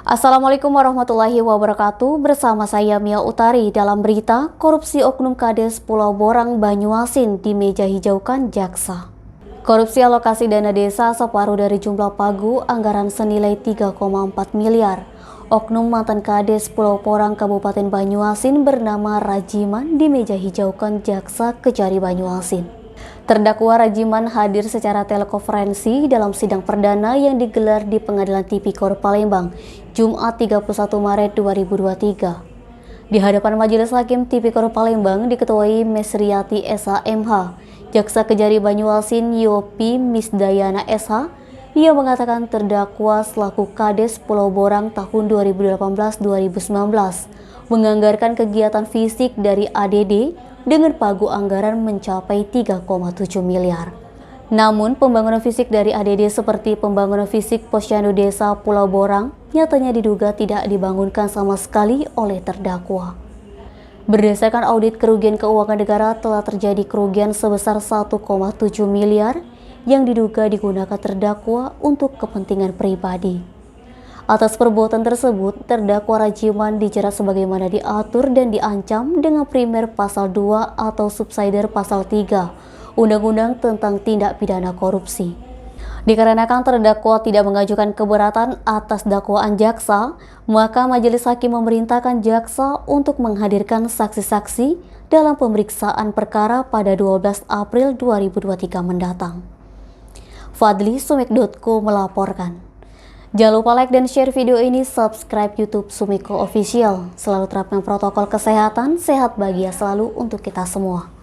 Assalamualaikum warahmatullahi wabarakatuh. Bersama saya Mia Utari dalam berita korupsi oknum Kades Pulau Borang Banyuasin di meja hijaukan jaksa. Korupsi alokasi dana desa separuh dari jumlah pagu anggaran senilai 3,4 miliar. Oknum mantan Kades Pulau Borang Kabupaten Banyuasin bernama Rajiman di meja hijaukan jaksa Kejari Banyuasin. Terdakwa Rajiman hadir secara telekonferensi dalam sidang perdana yang digelar di Pengadilan Tipikor Palembang, Jumat 31 Maret 2023. Di hadapan Majelis Hakim Tipikor Palembang diketuai Mesriati SH.MH, Jaksa Kejari Banyuasin Yopi Misdayana SH, ia mengatakan terdakwa selaku Kades Pulau Borang tahun 2018-2019 menganggarkan kegiatan fisik dari ADD dengan pagu anggaran mencapai 3,7 miliar. Namun, pembangunan fisik dari ADD seperti pembangunan fisik Posyandu Desa Pulau Borang nyatanya diduga tidak dibangunkan sama sekali oleh terdakwa. Berdasarkan audit kerugian keuangan negara telah terjadi kerugian sebesar 1,7 miliar yang diduga digunakan terdakwa untuk kepentingan pribadi. Atas perbuatan tersebut, terdakwa Rajiman dijerat sebagaimana diatur dan diancam dengan primer pasal 2 atau subsidiar pasal 3 Undang-Undang tentang Tindak Pidana Korupsi. Dikarenakan terdakwa tidak mengajukan keberatan atas dakwaan jaksa, maka Majelis Hakim memerintahkan jaksa untuk menghadirkan saksi-saksi dalam pemeriksaan perkara pada 12 April 2023 mendatang. Fadli Sumik.co melaporkan. Jangan lupa like dan share video ini, subscribe YouTube Sumiko Official. Selalu terapkan protokol kesehatan, sehat bahagia selalu untuk kita semua.